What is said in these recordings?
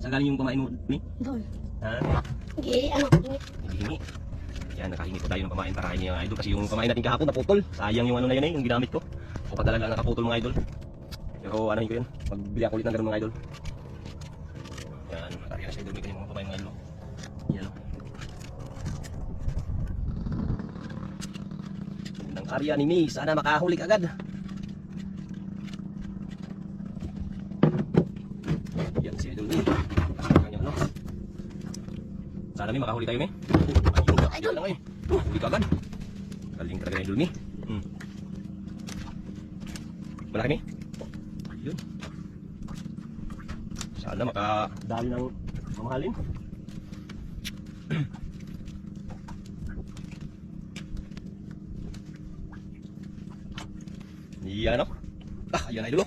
Saan galing yung pamain mo, Mi? Doon. Ha? Okay, ano? Hihingi. Yan, nakahingi po tayo ng pamain para kainin yung idol. Kasi yung pamain natin kahapon naputol. Sayang yung ano na yun yung ginamit ko. O pa talaga nakaputol mga idol. Pero ano ko yun, magbili ako ulit ng ganun mga idol. Yan, matari na siya idol. May kanyang mga pamain mga idol. Yan o. Ng area ni Mi, sana makahuli agad. Yan si idol Mi. Ano? Sana Mi makahuli tayo Mi. Ayun lang eh. Huli ka agad. Galing talaga ni idol Mi. Malaki Mi. Ayun. Sana makadali ng mamahalin. Yan ano? Ayan idol.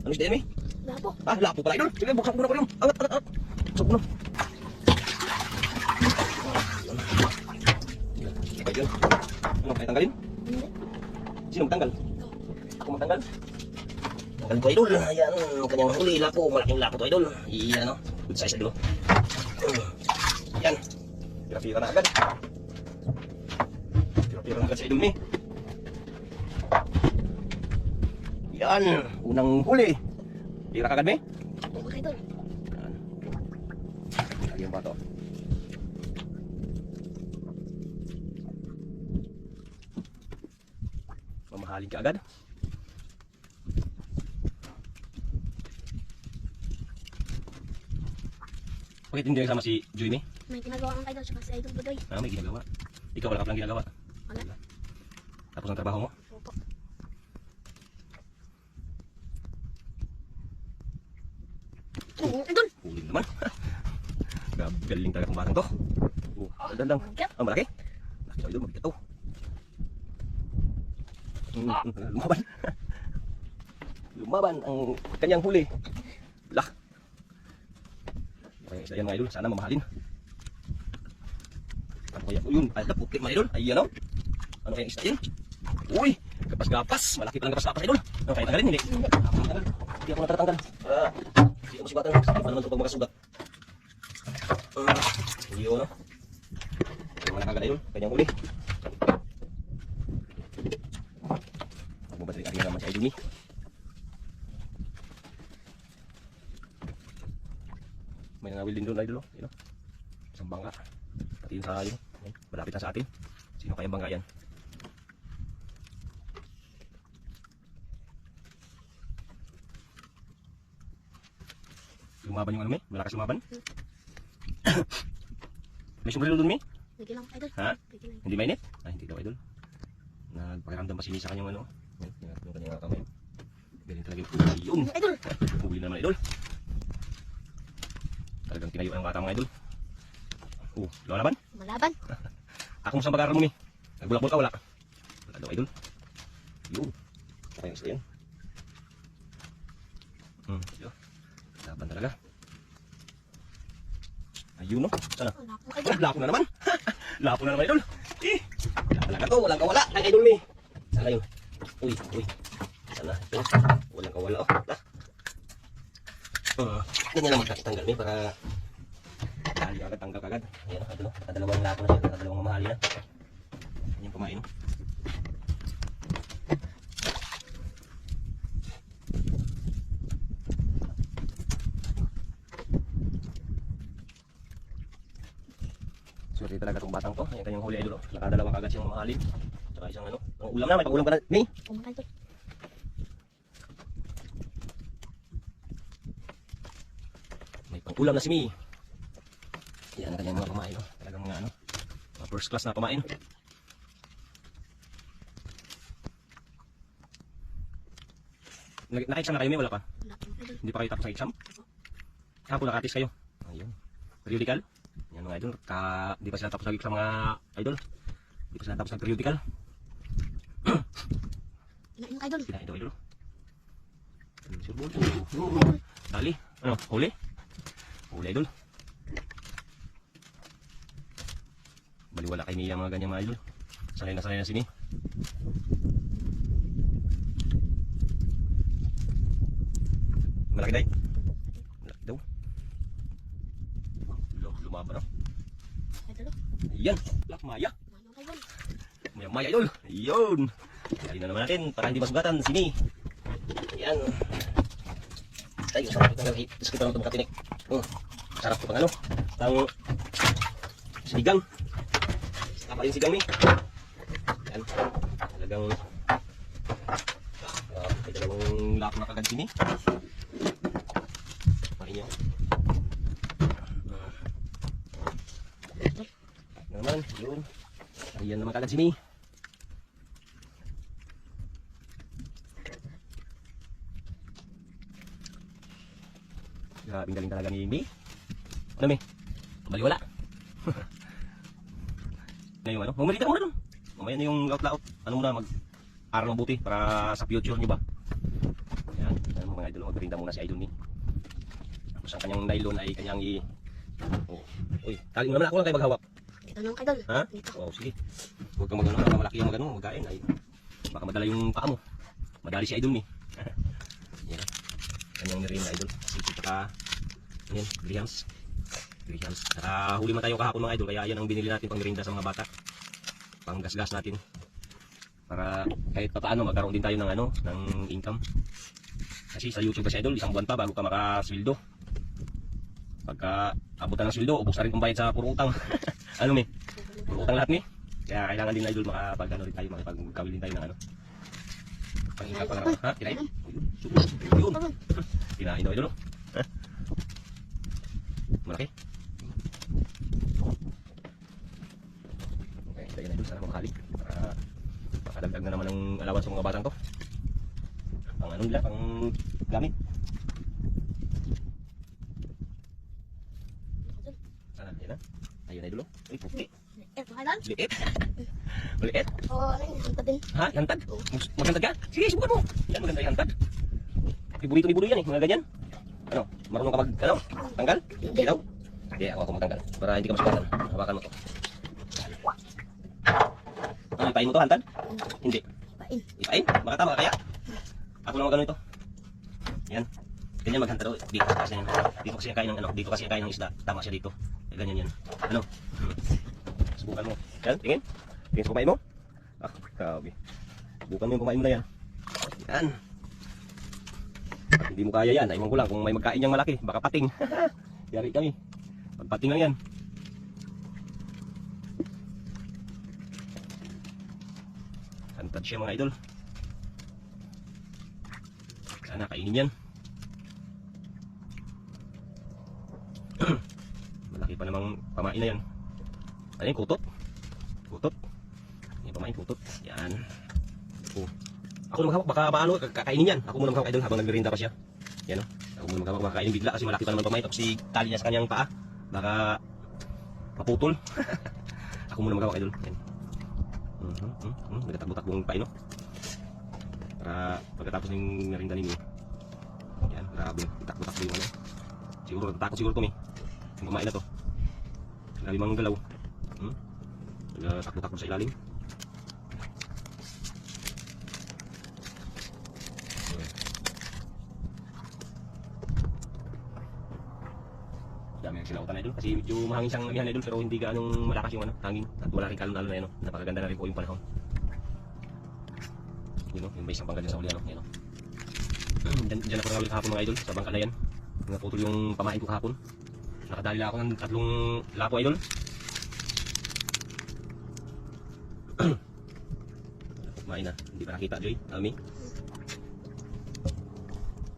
Ano si Demi? Lapo. Lapo pala idol. Sige, buksan ko na ko yung. Angat. Buksan ko na. Ayun. Ano kaya tanggalin? Hindi. Sino magtanggal? Ako magtanggal? Tanggal ko idol. Ayan, kanyang huli. Lapo. Malaking lapo to idol. Iyan ano? Good size idol. Yan. Pira-pira na agad. Pira-pira na agad sa idol ni. Yan. Unang huli. Pira ka agad mi? Okay, Idol. Yan. Lagi yung bato. Mamahalin ka agad. Bakit hindi kasama si Joy mi? May ginagawa ang Idol tsaka si Idol Budoy. May ginagawa. Ikaw wala ka palang ginagawa. Wala. Tapos ang trabaho mo? Opo. Idol. Huli naman. Galing talaga itong batang to. Dandang. Ang malaki. Laki sa idol, mabigat to. Lumaban. Lumaban ang kanyang huli. Lah. Kaya isa yan mga idol, sana mamahalin. Ano kaya? Yun, ay putik mga idol. Ayan o. Ano kaya isa yan? Uy, gapas-gapas. Malaki palang gapas-gapas idol. Ano kaya tanggalin? Hindi. Hindi ako natatanggal. Hindi ako sugatan. Hindi pa naman ito pag makasugat. Yun o. Ano mga nakagad idol? Kanyang huli. Magbabatari ari naman si idol ni. May nangawil din doon idol o. Yun o. Isang bangka. Pati yun sa yun. Malapit na sa atin. Sino kaya bangka yan? Lumaban yung ano, Mi? Malakas lumaban? May sombrero doon, Mi? Pwede lang, Idol. Ha? Pwede lang. Hindi mainit? Hindi daw, idol. Nagpakiramdam pa si Mi sa kanyang ano. Yung kanyang kamay. Galing talaga yung huli. Yun! Idol. Huli na naman, idol. Talagang tinayo ang bata mga idol. Laban? Malaban. Ako mo sa pag-aaral mo, Mi. Nagbulak-bulak ka, wala. Wala daw, idol. Yun. Kaya yung isa yan. Yun. Laban talaga. Ayun no. Sana. Lapo na naman. Lapo na naman idol. Talaga to. Walang kawala. Ay idol mi. Sana yun. Uy. Sana. Walang kawala. Ganyan lang magkakitanggal mi para dali agad tanggal agad. Ayan o. Idol o. Nakadalawang lapo na siya. Nakadalawang mamahali na. Yan yung kumain o. Swerte talaga itong batang to. Ayan kanyang huli idol. Nakadalawa kagad siyang mamahalin. Tsaka isang ano. Ang ulam na. May pag-ulam ka na. May? Kumakain to. May pang-ulam na si Mi. Yan ang kanyang mga pamain. Talagang mga ano. Mga first class na pamain. Naka-exam na kayo Mi? Wala pa? Wala po, Idol. Hindi pa kayo tapos ng exam? Kapo nakatis kayo? Ayun. Periodical? Yan mga idol, di pa sila tapos lagi sa mga idol. Di pa sila tapos ng periodical. Kinain Idol. Kinain daw idol. Dali, ano, huli? Huli idol. Baliwala kay Mia mga ganyan mga idol. Sanay na sini. Malaki day. Malaki daw. lumaba, no? Idol, oh. Ayan. Lah, Maya. Ano ang idol? Maya, idol. Ayun. Kali na naman natin para hindi masugatan. Sini. Ayan. Tayo, sarap itong lalaki. Tapos kita lang itong katinik. Sarap ito pang ano. Tang sinigang. Tapa yung sigang ni. Ayan. Talagang may dalawang lap na kagad sini. Parin nyo. Naman, yun. Ayan naman kagad sini. Grabing galing talaga ni May. Ano May? Baliwala. Na yung ano? Mamalita ka muna dun. Mamaya na yung laot-laot. Ano muna, mag-aral mabuti para sa future nyo ba? Ayan. Ayan mga idol. Magperinda muna si idol ni. Tapos ang kanyang nylon ay kanyang Oh. Uy, tali mo naman ako lang kayo maghawak. Dito na ang idol. Ha? Dito. Oh, sige. Huwag kang mag-ano, malaki yung mag-ano, magkain. Ay, baka madala yung paa mo. Madali si idol ni. Yan. Kanyang merienda idol. Sito tsaka, yan, grahams. Grahams. Huli man tayo kahapon mga idol, kaya yan ang binili natin pang merienda sa mga bata. Pang gas-gas natin. Para kahit pa paano magkaroon din tayo ng ano, ng income. Kasi sa YouTube kasi idol, isang buwan pa bago ka makasweldo. Pagka abutan ng sweldo, ubos na rin kung bayad sa puro utang. Ano mi? Puro utang lahat mi. Kaya kailangan din idol makapag ano rin tayo, makipagkawil din tayo ng ano. Pang-income pa nga. Ha? Kinain? Yun. Kinain daw idol. Ha? Malaki. Okay, tayo na idol. Sana makahalik. Para makadagdag na naman ng allowance sa mga batang to. Pang ano nila, pang gamit. Sana, yan na. Ayun idol. Ay, puti. Ito, idol. Liit. Maliit. Oo, ano yun? Hantad din. Ha? Hantad? Magantad ka? Sige, subukan mo. Yan, maganda yung hantad. Iburito ni Budoy yan eh, mga ganyan. Ano? Marunong ka mag, ano? Tanggal? Hindi daw? Hindi, ako magtanggal. Para hindi ka masukatan. Hawakan mo to. Ano, ipain mo to, hantad? Hindi. Pain. Ipain? Baka tama kaya? Ako lang magano ito. Yan. Ganyan maghantad. Dito kasi yan. Dito kasi yan kain ng ano? Dito kasi yan kain ng isda. Tama siya dito. Ganyan yan. Ano? Subukan mo. Yan, tingin. Tingin sa kumain mo. Ah, grabe. Subukan mo yung kumain mo na yan. Yan. Pag hindi mo kaya yan, ay mo lang kung may magkain niyang malaki. Baka pating. Yari kami. Pagpating lang yan. Hantad siya mga idol. Sana kainin yan. Malaki pa namang pamain na yan. Ano yung kutot? Kutot. Yung pamain kutot. Yan. Oh. Ako na maghawak, baka maano, kakainin yan. Ako muna maghawak idol habang nagmerienda pa siya. Yan o. Ako muna maghawak, baka kainin bigla kasi malaki pa naman pamain. Tapos si tali niya sa kanyang paa. Baka maputol. Ako muna maghawak idol. Yan. Nagtatakbo-takbong pain no. Para pagkatapos ng merienda ninyo. Yan, grabe. Takbo-takbo yung ano. Siguro, takot siguro ito yung kumain na to. Grabe mga galaw. Takbo-takbo sa ilalim. Dami ang sinautan na idol. Kasi medyo mahangin siyang amihan idol. Pero hindi gaanong malakas yung ano, hangin. At wala rin kalon-alon na yun. Napakaganda na rin po yung panahon. Yun o, yung may isang bangka dyan sa uli ano. Yan o. Diyan ako nakawil kahapon mga idol. Sa bangka na yan. Naputol yung pamain ko kahapon. Nakadali na ako ng 3 lapo idol. Kumain na, hindi pa nakita Joy, Almi.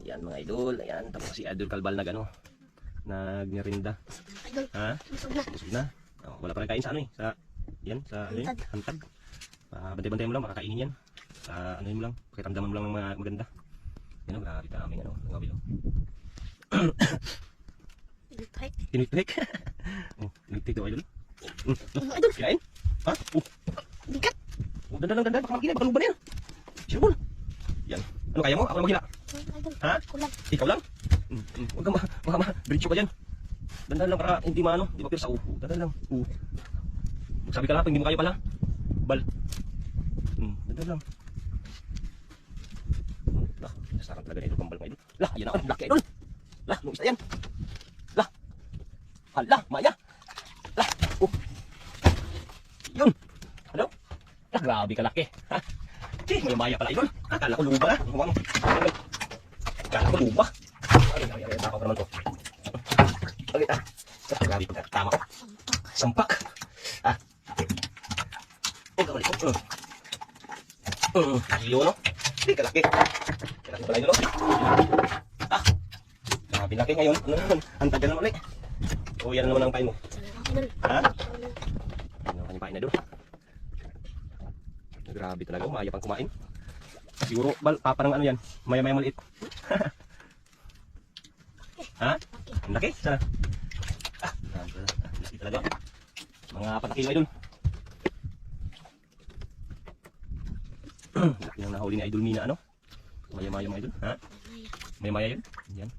Yan mga idol, ayan. Tapos si Idol Kalbal nag ano, nagmerinda. Idol. Ha? Busog na. Busog na. Oh, wala pa rin kain sa ano eh, sa yan, sa ano yun? Hantad. Hantad. Bantay-bantay mo lang, makakainin yan. Sa ano yun mo lang, pakiramdaman mo lang ng maganda. Yan o, grabe ka aming ano, nangabil o. Pinagpahit. Tinitwik. Oh, tinitwik daw idol. Idol. Kirain? Ha? Bigat. Oh, dandan lang, dandan. Baka magkina, baka luban na yan. Sure. Yan. Ano kaya mo? Ako lang maghila. Idol. Ha? Kulang. Ikaw lang? Huwag kang bridge ka dyan. Dandan lang para hindi maano, hindi mapirsa. Dandan lang. Magsabi ka lang, pag hindi mo kaya pala. Bal. Dandan lang. Lah, nasarang talaga na idol, pambal mga idol. Lah, yan ako, laki idol. Lah, nung isa yan. Lah. Hala, Maya. Oh. Yun. Ano? Ah, grabe kalaki. Ha? Chi, may maya pala idol. Akala ko luba na. Huwag mo. Akala ko luba. Ay, takaw ko naman to. Bakit ah? Ah, grabe pagkatama ko. Sampak. Ah. Oh, kabalik ko. Kilo, no? Hindi, kalaki. Kalaki pala idol, no? Ah. Grabe laki ngayon. Ano naman? Ang tagal naman ulit. O, yan naman ang pain mo. Idol. Ha? Ano ang kanyang pain na doon? Grabe talaga, maya pang kumain. Siguro, papa ng ano yan, maya-maya maliit. Ha? Ang laki? Sana? Ah, laki talaga. Mga patakilo idol. Laki ng nahuli ni Idol Mina, ano? Maya-maya mga idol, ha? Maya-maya yun? Yan.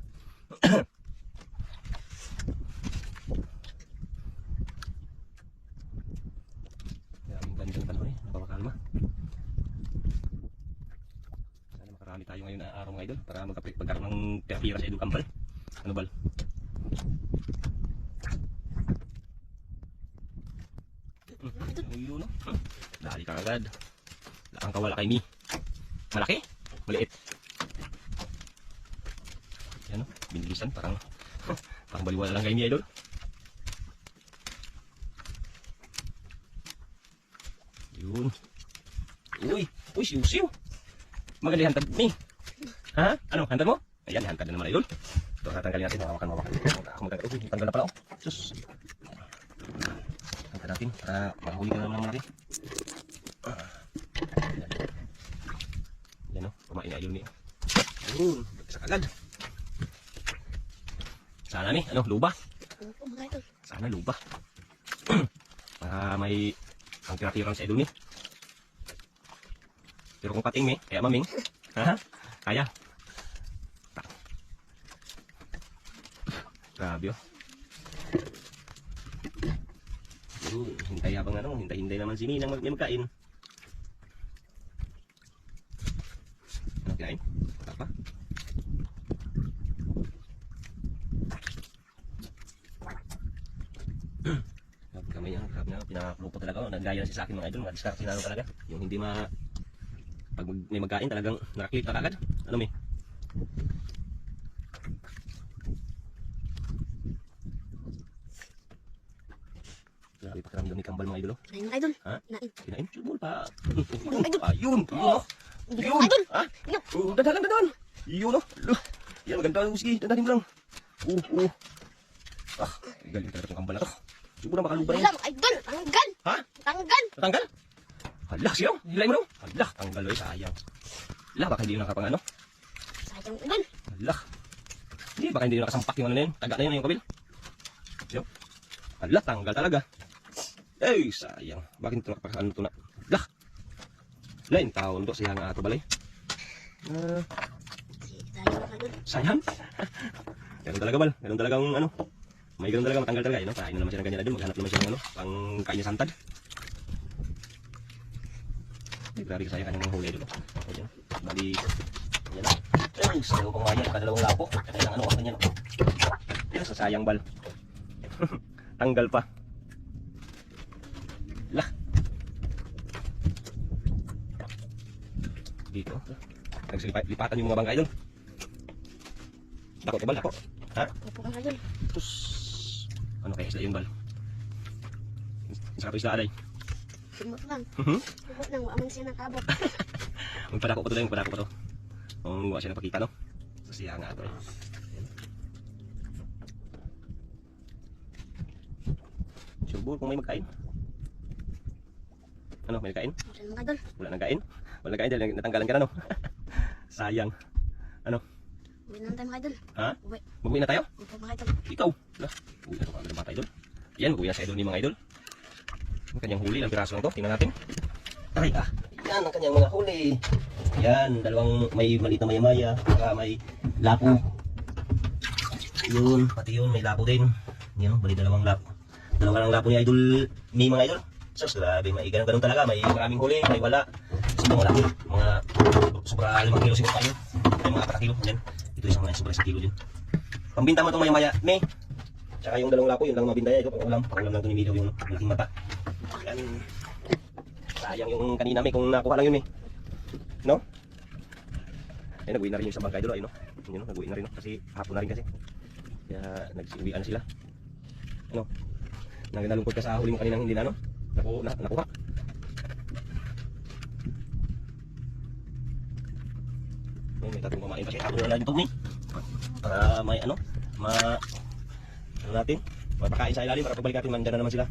Grabing ganda ng panahon eh, napapakalma. Sana makarami tayo ngayon na araw mga idol para magkaroon ng pera sa Idol Kambal. Ano bal? Ulo no? Dali ka agad. Lakang kawala kay Mi. Malaki? Maliit? Yan o, binilisan parang baliwala lang kay Mi idol. Yun. Uy, siw-siw. Magaling hantad Mi. Ha? Ano, hantad mo? Ayan, hantad na naman idol. Ito, tatanggalin natin. Mawakan. Uy, tanggal na pala oh. Sus. Hantad natin para makahuli ka naman natin. Yan o, kumain na idol ni. Yun, bagsak agad. Sana ni, ano, luba? Opo, mga idol. Sana luba. Para may ang tira-tirang sa idol ni. Pero kung pating mi, kaya maming. Ha? Kaya. Grabe oh. Hintay habang ano, hintay naman si Ninang magkain. Ano kinain? Wala pa? Grabe kamay niya, grabe na, pinakalupo talaga. Nagaya na siya sa akin mga idol, mga diskarte na talaga. Yung hindi pag may magkain talagang nakaklit na kagad. Ano mi? Grabe pakiramdam ni Kambal mga idol. Nain mga idol. Ha? Nain. Kinain? Sumul pa. Idol. Ayun. Yun. Idol. Ha? Yun. Dandan. Yun o. Yan, maganda. Sige, dandanin mo lang. Ah, galing talaga itong Kambal na to. Siguro na makaluba Wala yan. mga idol. Tanggal. Ha? Tanggal. Natanggal? Hala, siyaw. Hilay mo daw. Hala, tanggal o sayang. Hala, baka hindi yung nakapang ano. Sayang idol. Hala. Hindi, baka hindi yung nakasampak yung ano na yun. Taga na yun yung kabil. Siyaw. Hala, tanggal talaga. Ay, sayang. Bakit ito nakapakasaan ito na? Hala. Lain taon to siya nga ato balay. Sayang mga idol. Sayang. Ganun talaga bal. Ganun talagang ano. May ganun talaga matanggal talaga. Kain na naman siya ng ganyan na dun. Maghanap naman siya ng ano. Pang kain niya santad. Ay, grabe ka sayang kanyang huli dito. Ayan. Bali. Ayan. Ay, sayo pang maya. Kadalawang lapo. Kaya ano ako ganyan. Ayan, sayang bal. Tanggal pa. Lah. Dito. Nagsilipatan yung mga bangka idol. Dako ka bal, dako. Ha? Opo mga idol. Tapos, ano kaya isla yun bal? Isa ka isla alay. Sumot lang. Mhm. Sumot lang. Waaman siya nakabot. Magpadako pa to lang, magpadako pa to. Kung wala siya napakita no? So siya nga ito eh. Sure kung may magkain. Ano, may nagkain? Wala mga idol. Wala nang kain? Wala nang kain dahil natanggalan ka na no? Sayang. Ano? Uwi na lang tayo mga idol. Ha? Uwi. Mag-uwi na tayo? Opo mga idol. Ikaw? Lah, uwi na ito kagad ng bata idol. Yan, mag-uwi na sa idol ni mga idol. Ang kanyang huli, ang piraso lang to. Tingnan natin. Ay, yan ang kanyang mga huli. Yan, dalawang may maliit na maya-maya. Saka may lapo. Yun, pati yun, may lapo din. Yan, bali dalawang lapo. Dalawa lang lapo ni idol, may mga idol. So, grabe, may ganun talaga. May maraming huli, may wala. Kasi mga laki, mga sobra 5 kilo siguro tayo. May mga 4 kilo. Yan, ito isang sobra 1 kilo din. Pambinta mo itong maya-maya, May. Tsaka yung dalawang lapo, yun lang mabindaya. Ito, pang-ulam. Pang-ulam lang ito ni Mido yung ating mata. Yan. Sayang yung kanina may kung nakuha lang yun no? Ay, nag-uwi na rin yung isang bangka idol, ayun no? Yun no, nag-uwi na rin no? Kasi hapon na rin kasi. Kaya nagsiuwian na sila. Ano? Nalungkot ka sa huli mo kanina hindi na no? Nakuha. Ayun, may tatong kumain kasi hapon na lang ito para may ano natin mapakain sa ilalim para pagbalik natin mandyan na naman sila.